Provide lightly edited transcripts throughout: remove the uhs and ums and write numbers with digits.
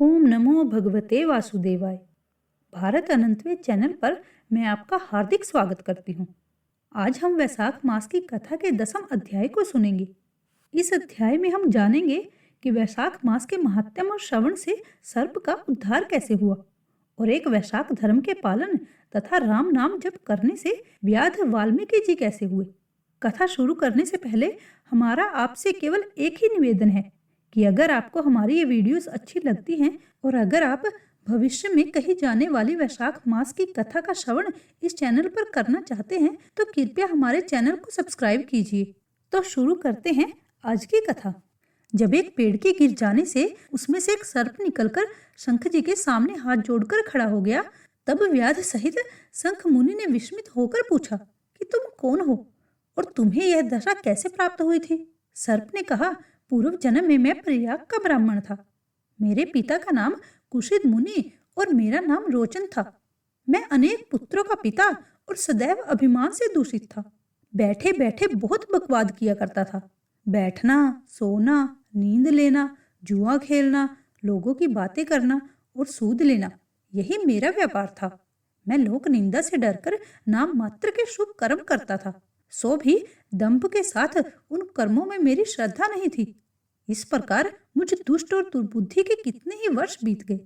ओम नमो भगवते वासुदेवाय। भारत अनंतवेद चैनल पर मैं आपका हार्दिक स्वागत करती हूँ। आज हम वैशाख मास की कथा के 10वें अध्याय को सुनेंगे। इस अध्याय में हम जानेंगे कि वैशाख मास के महात्म्य और श्रवण से सर्प का उद्धार कैसे हुआ और एक वैशाख धर्म के पालन तथा राम नाम जप करने से व्याध वाल्मीकि जी कैसे हुए। कथा शुरू करने से पहले हमारा आपसे केवल एक ही निवेदन है कि अगर आपको हमारी ये वीडियोस अच्छी लगती हैं और अगर आप भविष्य में कही जाने वाली वैशाख मास की कथा का श्रवण इस चैनल पर करना चाहते हैं तो कृपया हमारे चैनल को सब्सक्राइब कीजिए। तो शुरू करते हैं आज की कथा। जब एक पेड़ के गिर जाने से उसमें से एक सर्प निकलकर शंख जी के सामने हाथ जोड़कर खड़ा हो गया, तब व्याध सहित शंख मुनि ने विस्मित होकर पूछा कि तुम कौन हो और तुम्हें यह दशा कैसे प्राप्त हुई थी। सर्प ने कहा, पूर्व जन्म में मैं प्रयाग का ब्राह्मण था। मेरे पिता का नाम कुशिद मुनि और मेरा नाम रोचन था। मैं अनेक पुत्रों का पिता और सदैव अभिमान से दूषित था। बैठे बैठे बहुत बकवाद किया करता था। बैठना, सोना, नींद लेना, जुआ खेलना, लोगों की बातें करना और सूद लेना, यही मेरा व्यापार था। मैं लोक निंदा से डरकर नाम मात्र के शुभ कर्म करता था, सो भी दंभ के साथ उन कर्मों में मेरी श्रद्धा नहीं थी। इस प्रकार मुझ दुष्ट और दुर्बुद्धि के कितने ही वर्ष बीत गए।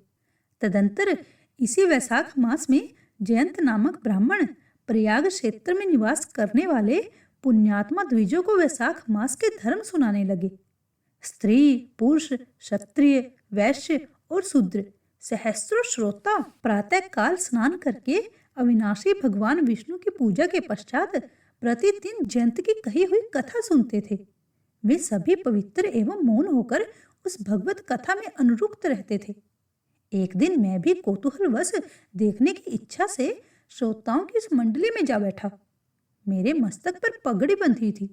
तदंतर इसी वैशाख मास में जयंत नामक ब्राह्मण प्रयाग क्षेत्र में निवास करने वाले पुण्यात्मा द्विजों को वैशाख मास के धर्म सुनाने लगे। स्त्री, पुरुष, क्षत्रिय, वैश्य और शूद्र सहस्त्रों श्रोता प्रातः काल स्नान करके अविनाशी भगवान विष्णु की पूजा के पश्चात प्रतिदिन जयंत की कही हुई कथा सुनते थे। वे सभी पवित्र एवं मौन होकर उस भगवत कथा में अनुरक्त रहते थे। एक दिन मैं भी कौतूहलवश देखने की इच्छा से श्रोताओं की उस मंडली में जा बैठा। मेरे मस्तक पर पगड़ी बंधी थी,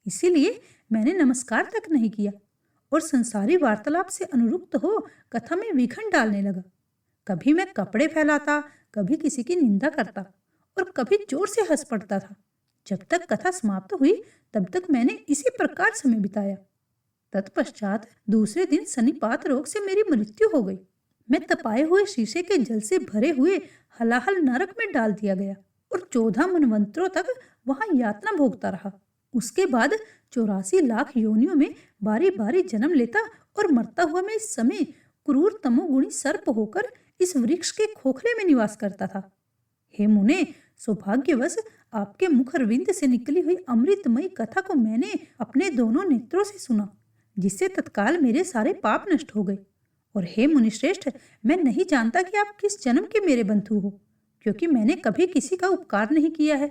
इसीलिए मैंने नमस्कार तक नहीं किया और संसारी वार्तालाप से अनुरक्त हो कथा में विघन डालने लगा। कभी मैं कपड़े फैलाता, कभी किसी की निंदा करता और कभी जोर से हंस पड़ता था। जब तक कथा समाप्त हुई तब तक मैंने इसी प्रकार समय बिताया। तत्पश्चात दूसरे दिन सन्निपात रोग से मेरी मृत्यु हो गई। मैं तपाए हुए शीशे के जल से भरे हुए हलाहल नरक में डाल दिया गया और 14 मनवंतरों तक वहां यातना भोगता रहा। उसके बाद 84 लाख योनियों में बारी बारी जन्म लेता और मरता हुआ मैं इस समय क्रूर तमोगुणी सर्प होकर इस वृक्ष के खोखले में निवास करता था। हे मुने, सौभाग्यवश आपके मुखरविंद से निकली हुई अमृतमयी कथा को मैंने अपने दोनों नेत्रों से सुना, जिससे तत्काल मेरे सारे पाप नष्ट हो गए। और हे मुनिश्रेष्ठ, मैं नहीं जानता कि आप किस जन्म के मेरे बंधु हो, क्योंकि मैंने कभी किसी का उपकार नहीं किया है,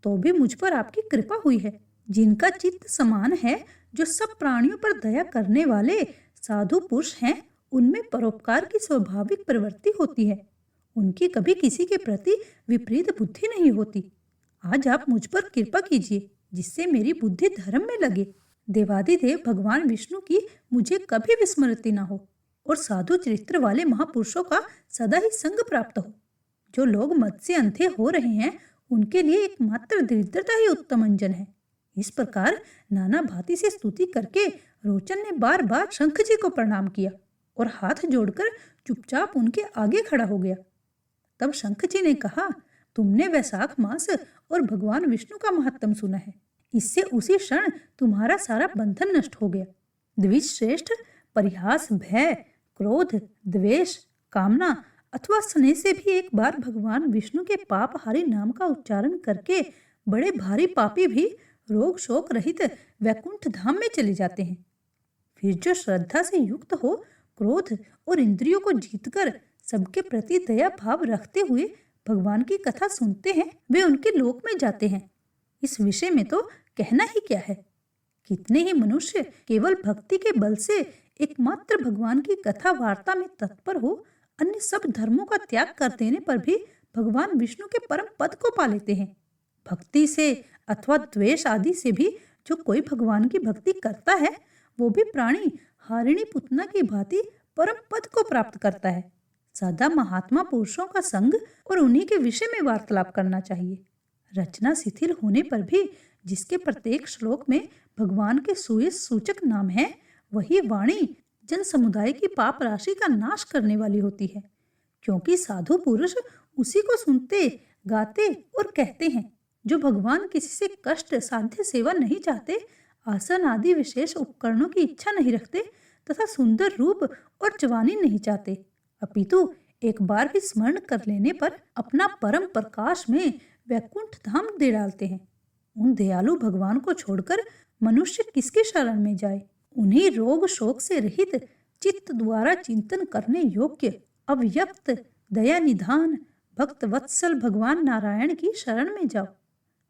तो भी मुझ पर आपकी कृपा हुई है। जिनका चित्त समान है, जो सब प्राणियों पर दया करने वाले साधु पुरुष हैं, उनमें परोपकार की स्वाभाविक प्रवृत्ति होती है। उनकी कभी किसी के प्रति विपरीत बुद्धि नहीं होती। आज आप मुझ पर कृपा कीजिए, जिससे मेरी बुद्धि धर्म में लगे। देवादिदेव भगवान विष्णु की मुझे कभी विस्मृति न हो और साधु चरित्र वाले महापुरुषों का सदा ही संग प्राप्त हो। जो लोग मद से अंधे हो रहे हैं, उनके लिए एकमात्र दरिद्रता ही उत्तम अंजन है। इस प्रकार नाना भांति से स्तुति करके रोचन ने बार बार शंख जी को प्रणाम किया और हाथ जोड़कर चुपचाप उनके आगे खड़ा हो गया। तब शंख जी ने कहा, तुमने वैशाख मास और भगवान विष्णु का महत्व सुना है। इससे उसी क्षण तुम्हारा सारा बंधन नष्ट हो गया। द्विज श्रेष्ठ, परिहास, भय, क्रोध, द्वेष, कामना अथवा स्नेह से भी एक बार भगवान विष्णु के पापहारी नाम का उच्चारण करके बड़े भारी पापी भी रोग शोक रहित वैकुंठ धाम में चले जाते हैं। फिर जो श्रद्धा से युक्त हो, क्रोध और इंद्रियों को जीतकर सबके प्रति दया भाव रखते हुए भगवान की कथा सुनते हैं, वे उनके लोक में जाते हैं। इस विषय में तो कहना ही क्या है। कितने ही मनुष्य केवल भक्ति के बल से एकमात्र भगवान की कथा वार्ता में तत्पर हो अन्य सब धर्मों का त्याग कर देने पर भी भगवान विष्णु के परम पद को पा लेते हैं। भक्ति से अथवा द्वेष आदि से भी जो कोई भगवान की भक्ति करता है, वो भी प्राणी हारिणी पुतना की भांति परम पद को प्राप्त करता है। सदा महात्मा पुरुषों का संग और उन्हीं के विषय में वार्तालाप करना चाहिए। रचना शिथिल होने पर भी जिसके प्रत्येक श्लोक में भगवान के सुयश सूचक नाम है, वही वाणी जन समुदाय की पाप राशि का नाश करने वाली होती है, क्योंकि साधु पुरुष उसी को सुनते, गाते और कहते हैं जो भगवान किसी से कष्ट साध्य सेवा नहीं चाहते, आसन आदि विशेष उपकरणों की इच्छा नहीं रखते तथा सुंदर रूप और जवानी नहीं चाहते, अपितु एक बार भी स्मरण कर लेने पर अपना परम प्रकाश में वैकुंठ धाम दे डालते हैं। उन दयालु भगवान को छोड़कर मनुष्य किसकी शरण में जाए? उन्हीं रोग शोक से रहित चित्त द्वारा चिंतन करने योग्य अव्यक्त दया निधान भक्त वत्सल भगवान नारायण की शरण में जाओ।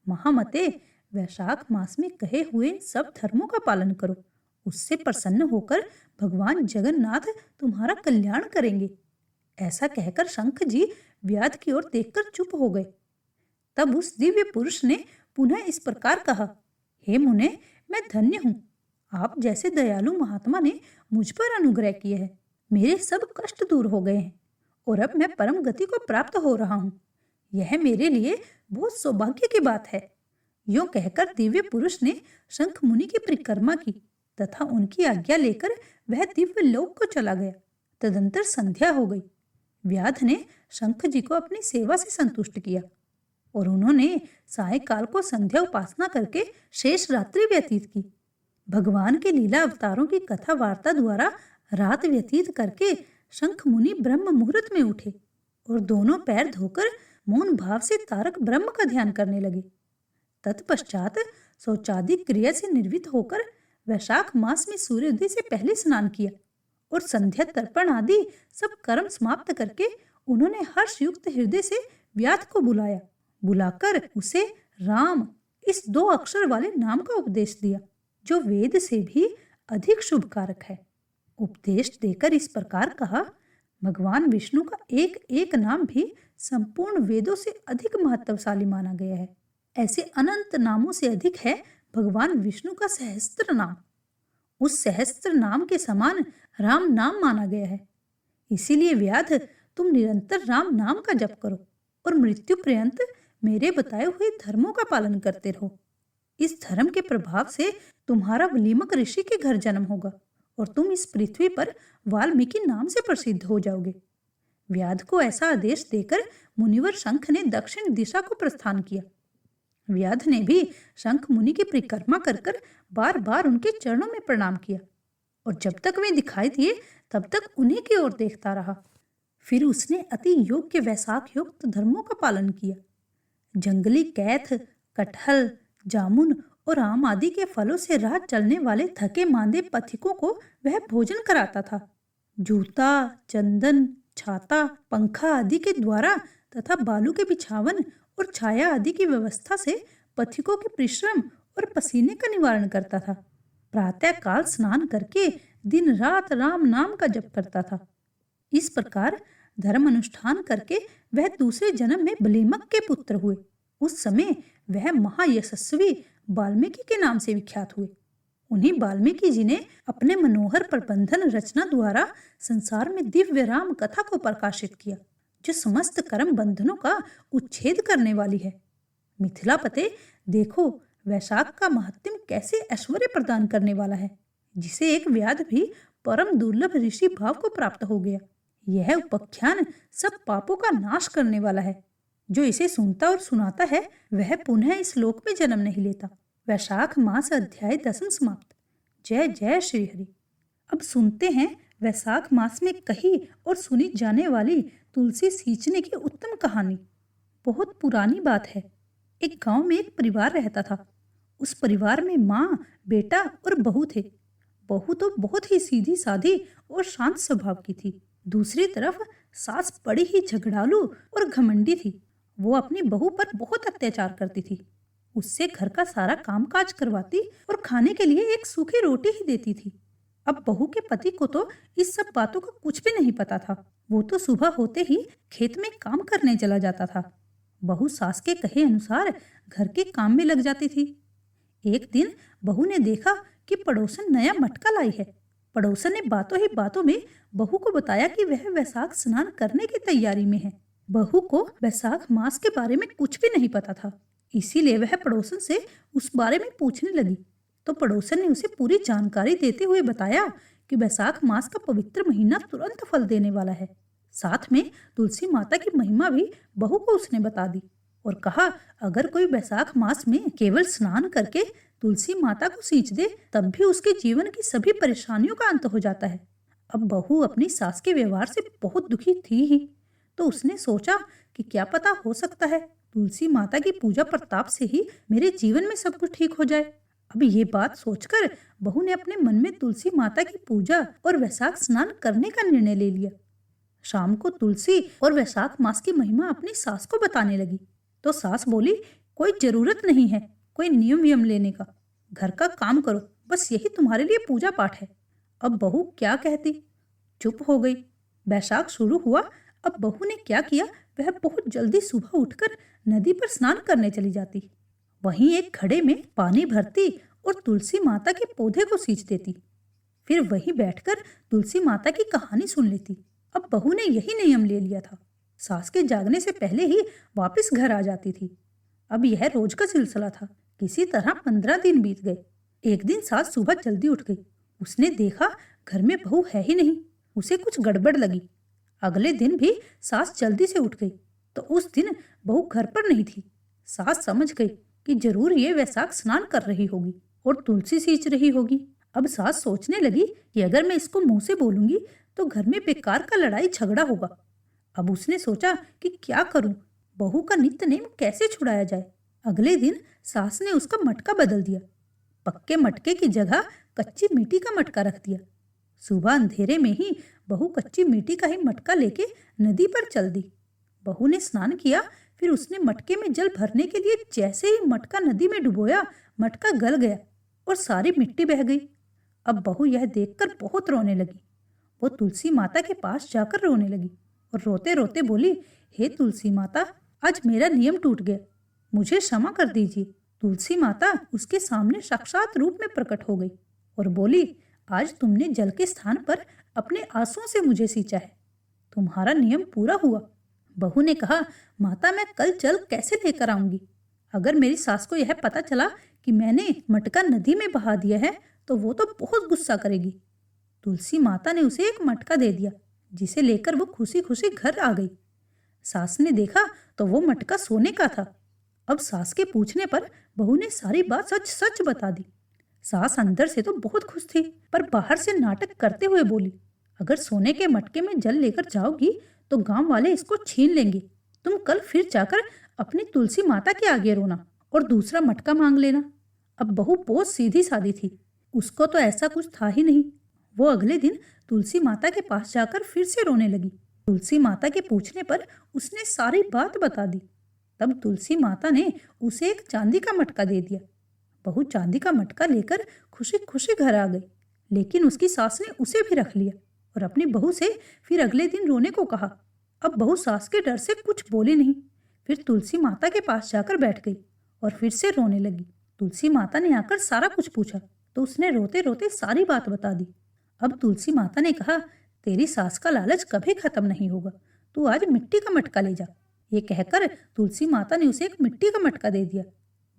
महामते, वैशाख मास में कहे हुए सब धर्मों का पालन करो, उससे प्रसन्न होकर भगवान जगन्नाथ तुम्हारा कल्याण करेंगे। ऐसा कहकर शंख जी व्याध की ओर देखकर चुप हो गए। तब उस दिव्य पुरुष ने पुनः इस प्रकार कहा, हे मुने, मैं धन्य हूँ। आप जैसे दयालु महात्मा ने मुझ पर अनुग्रह किया है। मेरे सब कष्ट दूर हो गए हैं और अब मैं परम गति को प्राप्त हो रहा हूँ। यह मेरे लिए बहुत सौभाग्य की बात है। यूं कहकर दिव्य पुरुष ने शंख मुनि की परिक्रमा की तथा उनकी आज्ञा लेकर वह दिव्य लोक को चला गया। तदंतर संध्या हो गई। व्याध ने शंख जी को अपनी सेवा से संतुष्ट किया और उन्होंने सायकाल को संध्या उपासना करके शेष रात्रि व्यतीत की। भगवान के लीला अवतारों की कथा वार्ता द्वारा रात व्यतीत करके शंख मुनि ब्रह्म मुहूर्त में उठे और दोनों पैर धोकर मौन भाव से तारक ब्रह्म का ध्यान करने लगे। तत्पश्चात शौचादि क्रिया से निर्वित होकर वैशाख मास में सूर्योदय से पहले स्नान किया और संध्या तर्पण आदि सब कर्म समाप्त करके उन्होंने हर्ष युक्त हृदय से व्याध को बुलाया। बुलाकर उसे राम इस 2 अक्षर वाले नाम का उपदेश दिया, जो वेद से भी अधिक शुभकारक है। उपदेश देकर इस प्रकार कहा, भगवान विष्णु का एक एक नाम भी संपूर्ण वेदों से अधिक महत्वशाली माना गया है। ऐसे अनंत नामों से अधिक है भगवान विष्णु का सहस्त्र नाम। उस सहस्त्र नाम के समान राम नाम माना गया है। इसीलिए व्याध, तुम निरंतर राम नाम का जप करो और मृत्यु पर्यंत मेरे बताए हुए धर्मों का पालन करते रहो। इस धर्म के प्रभाव से तुम्हारा वलीमक ऋषि के घर जन्म होगा और तुम इस पृथ्वी पर वाल्मीकि नाम से प्रसिद्ध हो जाओगे। व्याध को ऐसा आदेश देकर मुनिवर शंख ने दक्षिण दिशा को प्रस्थान किया। व्याध ने भी शंख मुनि की परिक्रमा कर बार बार उनके चरणों में प्रणाम किया और जब तक वे दिखाई दिए तब तक उन्हीं की ओर देखता रहा। फिर उसने अति योग्य वैशाख युक्त धर्मों का पालन किया। जंगली कैथ, कटहल, जामुन और आम आदि के फलों से राह चलने वाले थके मांदे पथिकों को वह भोजन कराता था। जूता, चंदन, छाता, पंखा आदि के द्वारा तथा बालू के बिछावन और छाया आदि की व्यवस्था से पथिकों के परिश्रम और पसीने का निवारण करता था। प्रातः काल स्नान करके दिन रात राम नाम का जप करता था। इस प्रकार धर्म अनुष्ठान करके वह दूसरे जन्म में बलीमक के पुत्र हुए। उस समय वह महायशस्वी वाल्मीकि के नाम से विख्यात हुए। उन्हीं वाल्मीकि जी ने अपने मनोहर प्रबंधन रचना द्वारा संसार में दिव्य राम कथा को प्रकाशित किया, जो समस्त कर्म बंधनों का उच्छेद करने वाली है। मिथिलापते, देखो वैशाख का महात्म्य कैसे ऐश्वर्य प्रदान करने वाला है, जिसे एक व्याध भी परम दुर्लभ ऋषि भाव को प्राप्त हो गया। यह उपाख्यान सब पापों का नाश करने वाला है। जो इसे सुनता और सुनाता है वह पुनः इस लोक में जन्म नहीं लेता। वैशाख मास अध्याय 10 समाप्त। जय जय श्री हरि। अब सुनते हैं वैशाख मास में कही और सुनी जाने वाली तुलसी सींचने की उत्तम कहानी। बहुत पुरानी बात है। एक गांव में एक परिवार रहता था। उस परिवार में माँ, बेटा और बहू थे। बहू तो बहुत ही सीधी सादी और शांत स्वभाव की थी। दूसरी तरफ सास बड़ी ही झगड़ालू और घमंडी थी। वो अपनी बहू पर बहुत अत्याचार करती थी। उससे घर का सारा कामकाज करवाती और खाने के लिए एक सूखी रोटी ही देती थी। अब बहू के पति को तो इस सब बातों का कुछ भी नहीं पता था। वो तो सुबह होते ही खेत में काम करने चला जाता था। बहू सास के कहे अनुसार घर के काम में लग जाती थी। एक दिन बहू ने देखा कि पड़ोसन नया मटका लाई है। पड़ोसन ने बातों ही बातों में बहू को बताया कि वह वैशाख स्नान करने की तैयारी में है। बहू को वैशाख मास के बारे में कुछ भी नहीं पता था, इसीलिए वह पड़ोसन से उस बारे में पूछने लगी। तो पड़ोसन ने उसे पूरी जानकारी देते हुए बताया कि वैशाख मास का पवित्र महीना तुरंत फल देने वाला है। साथ में तुलसी माता की महिमा भी बहू को उसने बता दी और कहा, अगर कोई वैशाख मास में केवल स्नान करके तुलसी माता को सींच दे तब भी उसके जीवन की सभी परेशानियों का अंत हो जाता है। अब बहू अपनी सास के व्यवहार से बहुत दुखी थी ही, तो उसने सोचा कि क्या पता हो सकता है तुलसी माता की पूजा प्रताप से ही मेरे जीवन में सब कुछ ठीक हो जाए। अब ये बात सोचकर बहू ने अपने मन में तुलसी माता की पूजा और वैशाख स्नान करने का निर्णय ले लिया। शाम को तुलसी और वैशाख मास की महिमा अपनी सास को बताने लगी तो सास बोली, कोई जरूरत नहीं है कोई नियम वियम लेने का, घर का काम करो, बस यही तुम्हारे लिए पूजा पाठ है। अब बहू क्या कहती, चुप हो गई। वैशाख शुरू हुआ। अब बहू ने क्या किया, वह बहुत जल्दी सुबह उठकर नदी पर स्नान करने चली जाती। वहीं एक घड़े में पानी भरती और तुलसी माता के पौधे को सींच देती। फिर वहीं बैठकर तुलसी माता की कहानी सुन लेती। अब बहू ने यही नियम ले लिया था। सास के जागने से पहले ही वापस घर आ जाती थी। अब यह रोज का सिलसिला था। किसी तरह 15 दिन बीत गए। एक दिन सास सुबह जल्दी उठ गई। उसने देखा घर में बहू है ही नहीं। उसे कुछ गड़बड़ लगी। अगले दिन भी सास जल्दी से उठ गई तो उस दिन बहू घर पर नहीं थी। सास समझ गई कि जरूर ये वैशाख स्नान कर रही होगी और तुलसी सींच रही होगी। अब सास सोचने लगी कि अगर मैं इसको मुंह से बोलूंगी तो घर में बेकार का लड़ाई झगड़ा होगा। अब उसने सोचा कि क्या करूं, बहू का नित्य नेम कैसे छुड़ाया जाए। अगले दिन सास ने उसका मटका बदल दिया। पक्के मटके की जगह कच्ची मिट्टी का मटका रख दिया। सुबह अंधेरे में ही बहू कच्ची मिट्टी का ही मटका लेके नदी पर चल दी। बहू ने स्नान किया। फिर उसने मटके में जल भरने के लिए जैसे ही मटका नदी में डुबोया, मटका गल गया और सारी मिट्टी बह गई। अब बहू यह देखकर बहुत रोने लगी। वो तुलसी माता के पास जाकर रोने लगी और रोते रोते बोली, हे तुलसी माता, आज मेरा नियम टूट गया, मुझे क्षमा कर दीजिए। तुलसी माता उसके सामने साक्षात रूप में प्रकट हो गई और बोली, आज तुमने जल के स्थान पर अपने आंसुओं से मुझे सींचा है, तुम्हारा नियम पूरा हुआ। बहू ने कहा, माता मैं कल जल कैसे लेकर आऊंगी? अगर मेरी सास को यह पता चला कि मैंने मटका नदी में बहा दिया है तो वो तो बहुत गुस्सा करेगी। तुलसी माता ने उसे एक मटका दे दिया जिसे लेकर वो खुशी खुशी घर आ गई। सास ने देखा तो वो मटका सोने का था। अब सास के पूछने पर बहू ने सारी बात सच सच बता दी। सास अंदर से तो बहुत खुश थी पर बाहर से नाटक करते हुए बोली, अगर सोने के मटके में जल लेकर जाओगी तो गांव वाले इसको छीन लेंगे। तुम कल फिर जाकर अपनी तुलसी माता के आगे रोना और दूसरा मटका मांग लेना। अब बहू बहुत सीधी सादी थी, उसको तो ऐसा कुछ था ही नहीं। वो अगले दिन तुलसी माता के पास जाकर फिर से रोने लगी। तुलसी माता के पूछने पर उसने सारी बात बता दी। तब तुलसी माता ने उसे एक चांदी का मटका दे दिया। बहू चांदी का मटका लेकर खुशी खुशी घर आ गई, लेकिन उसकी सास ने उसे भी रख लिया और अपनी बहू से फिर अगले दिन रोने को कहा। अब बहू सास के डर से कुछ बोली नहीं। फिर तुलसी माता के पास जाकर बैठ गई और फिर से रोने लगी। तुलसी माता ने आकर सारा कुछ पूछा तो उसने रोते रोते सारी बात बता दी। अब तुलसी माता ने कहा, तेरी सास का लालच कभी खत्म नहीं होगा, तू आज मिट्टी का मटका ले जा। ये कहकर तुलसी माता ने उसे एक मिट्टी का मटका दे दिया।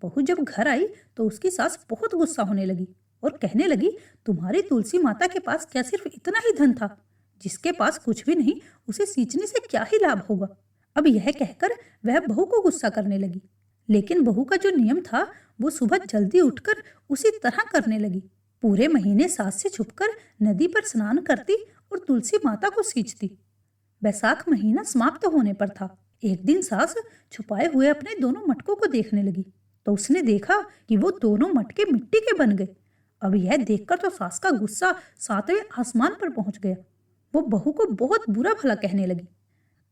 बहू जब घर आई तो उसकी सास बहुत गुस्सा होने लगी और कहने लगी, तुम्हारी तुलसी माता के पास क्या सिर्फ इतना ही धन था? जिसके पास कुछ भी नहीं उसे सींचने से क्या ही लाभ होगा? अब यह कहकर वह बहू को गुस्सा करने लगी, लेकिन बहू का जो नियम था वो सुबह जल्दी उठकर उसी तरह करने लगी। पूरे महीने सास से छुपकर नदी पर स्नान करती और तुलसी माता को सींचती। बैसाख महीना समाप्त होने पर था। एक दिन सास छुपाए हुए अपने दोनों मटकों को देखने लगी तो उसने देखा कि वो दोनों मटके मिट्टी के बन गए। अब यह देखकर तो सास का गुस्सा 7वें आसमान पर पहुंच गया। वो बहू को बहुत बुरा भला कहने लगी।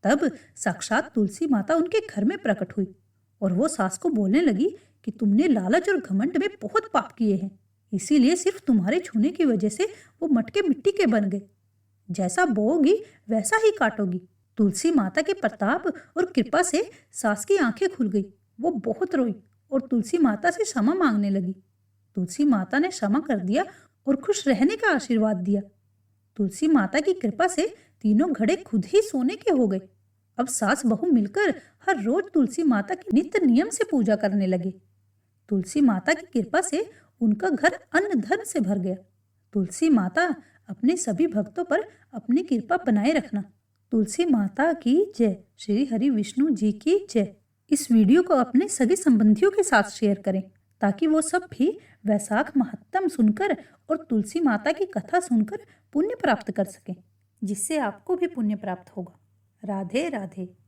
तब साक्षात तुलसी माता उनके घर में प्रकट हुई और वो सास को बोलने लगी कि तुमने लालच और घमंड में बहुत पाप किए हैं, इसीलिए सिर्फ तुम्हारे छूने की वजह से वो मटके मिट्टी के बन गए। जैसा बोओगी वैसा ही काटोगी। तुलसी माता के प्रताप और कृपा से सास की आंखें खुल गई। वो बहुत रोई और तुलसी माता से क्षमा मांगने लगी। तुलसी माता ने क्षमा कर दिया और खुश रहने का आशीर्वाद दिया। तुलसी माता की कृपा से तीनों घड़े खुद ही सोने के हो गए। अब सास बहू मिलकर हर रोज तुलसी माता की नित्य नियम से पूजा करने लगे। तुलसी माता की कृपा से उनका घर अन्न धन से भर गया। तुलसी माता अपने सभी भक्तों पर अपनी कृपा बनाए रखना। तुलसी माता की जय। श्री हरि विष्णु जी की जय। इस वीडियो को अपने सगे संबंधियों के साथ शेयर करें ताकि वो सब भी वैशाख महात्म सुनकर और तुलसी माता की कथा सुनकर पुण्य प्राप्त कर सकें, जिससे आपको भी पुण्य प्राप्त होगा। राधे राधे।